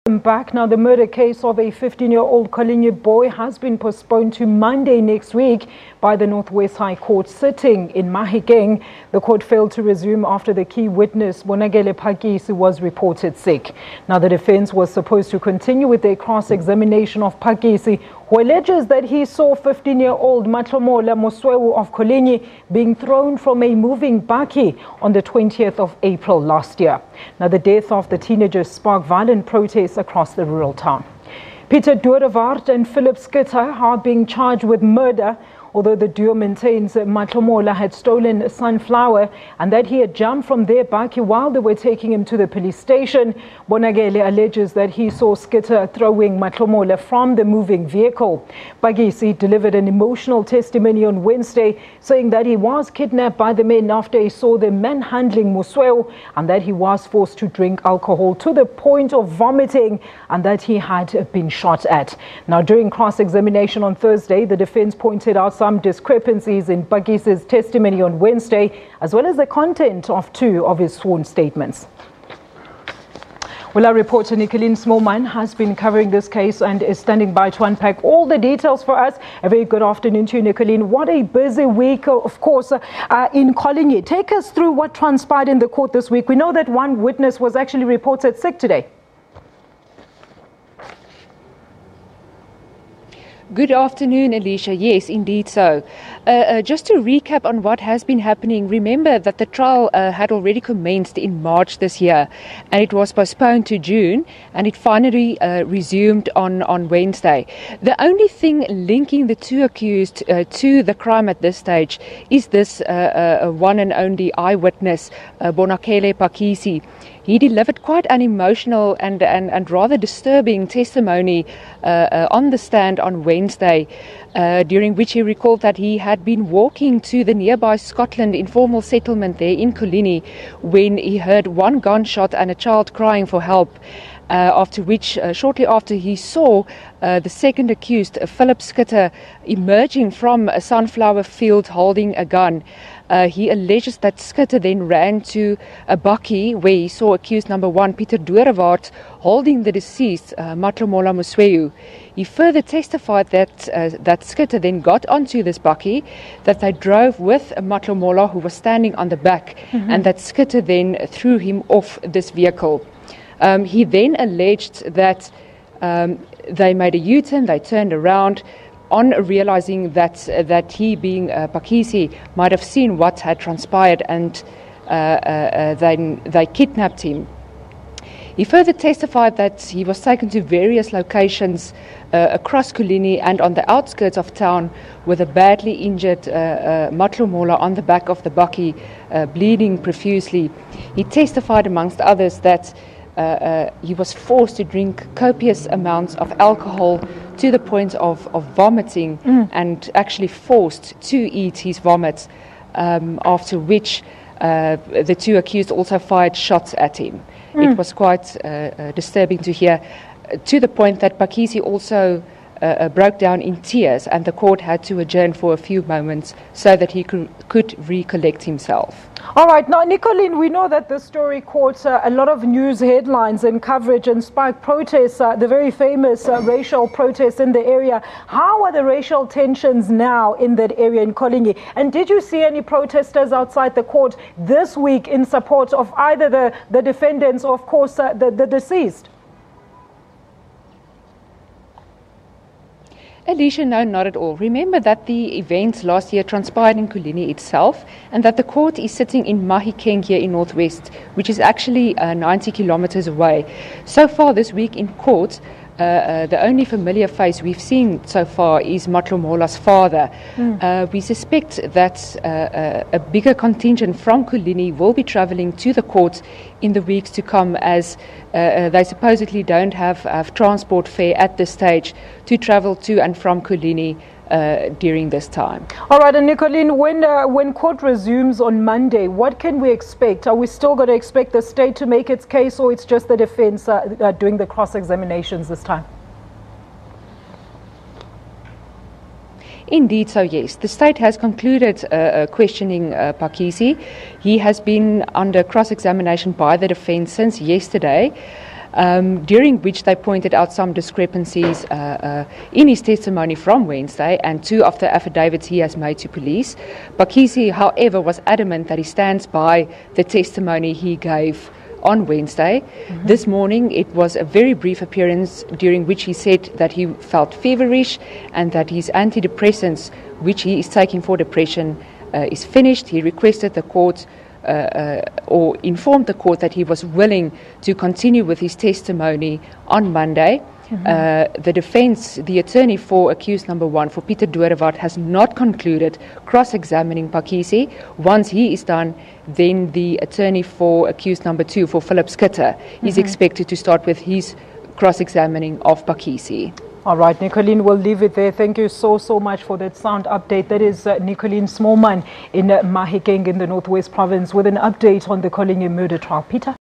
Back now, the murder case of a 15-year-old Coligny boy has been postponed to Monday next week by the Northwest High Court sitting in Mahikeng. The court failed to resume after the key witness, Bonakele Pakisi, was reported sick. Now, the defense was supposed to continue with their cross-examination of Pakisi, who alleges that he saw 15-year-old Mathlomola Mosweu of Coligny being thrown from a moving bakkie on the 20th of April last year. Now, the death of the teenager sparked violent protests across the rural town. Peter Doordewaard and Philip Skitter are being charged with murder, although the duo maintains that Mathlomola had stolen sunflower and that he had jumped from their bakkie while they were taking him to the police station. Bonakele alleges that he saw Skitter throwing Mathlomola from the moving vehicle. Pakisi delivered an emotional testimony on Wednesday, saying that he was kidnapped by the men after he saw them manhandling Mosweu and that he was forced to drink alcohol to the point of vomiting and that he had been shot at. Now, during cross-examination on Thursday, the defense pointed out some discrepancies in Pakisi's testimony on Wednesday, as well as the content of two of his sworn statements. Well, our reporter Nicolene Smallman has been covering this case and is standing by to unpack all the details for us. A very good afternoon to you, Nicolene. What a busy week, of course, in Coligny. Take us through what transpired in the court this week. We know that one witness was actually reported sick today. Good afternoon, Alicia. Yes, indeed so. Just to recap on what has been happening, remember that the trial had already commenced in March this year and it was postponed to June and it finally resumed on Wednesday. The only thing linking the two accused to the crime at this stage is this one and only eyewitness, Bonakele Pakisi. He delivered quite an emotional and rather disturbing testimony on the stand on Wednesday, during which he recalled that he had been walking to the nearby Scotland informal settlement there in Coligny when he heard one gunshot and a child crying for help. After which, shortly after, he saw the second accused, Philip Skitter, emerging from a sunflower field holding a gun. He alleges that Skitter then ran to a bakkie where he saw accused number one, Peter Doordewaard, holding the deceased, Mathlomola Mosweu. He further testified that Skitter then got onto this bakkie, that they drove with Mathlomola, who was standing on the back, and that Skitter then threw him off this vehicle. He then alleged that they made a U-turn, they turned around, on realizing that he, being Pakisi, might have seen what had transpired, and then they kidnapped him. He further testified that he was taken to various locations across Coligny and on the outskirts of town with a badly injured Mathlomola on the back of the bakkie, bleeding profusely. He testified, amongst others, that he was forced to drink copious amounts of alcohol to the point of vomiting and actually forced to eat his vomit, after which the two accused also fired shots at him. It was quite disturbing to hear, to the point that Pakisi also broke down in tears and the court had to adjourn for a few moments so that he could recollect himself. All right. Now, Nicolene, we know that this story caught a lot of news headlines and coverage and sparked protests, the very famous racial protests in the area. How are the racial tensions now in that area in Coligny? And did you see any protesters outside the court this week in support of either the defendants or, of course, the deceased? Alicia, no, not at all. Remember that the events last year transpired in Coligny itself and that the court is sitting in Mahikeng here in Northwest, which is actually 90 kilometers away. So far this week in court, the only familiar face we've seen so far is Mathlomola's father. We suspect that a bigger contingent from Coligny will be travelling to the court in the weeks to come, as they supposedly don't have transport fare at this stage to travel to and from Coligny during this time. All right, and Nicolene, when court resumes on Monday, what can we expect? Are we still going to expect the state to make its case, or it's just the defense doing the cross-examinations this time? Indeed, so yes. The state has concluded questioning Pakisi. He has been under cross-examination by the defense since yesterday. during which they pointed out some discrepancies in his testimony from Wednesday and 2 of the affidavits he has made to police. Pakisi, however, was adamant that he stands by the testimony he gave on Wednesday. This morning it was a very brief appearance during which he said that he felt feverish and that his antidepressants, which he is taking for depression, is finished. He requested the court or informed the court that he was willing to continue with his testimony on Monday. The defense, the attorney for accused number 1, for Pieter Doorwaard, has not concluded cross-examining Pakisi. Once he is done, then the attorney for accused number 2, for Philip Skitter, is expected to start with his cross-examining of Pakisi. All right, Nicoline, we'll leave it there. Thank you so much for that sound update. That is Nicoline Smallman in Mahikeng in the Northwest Province with an update on the Coligny murder trial. Peter?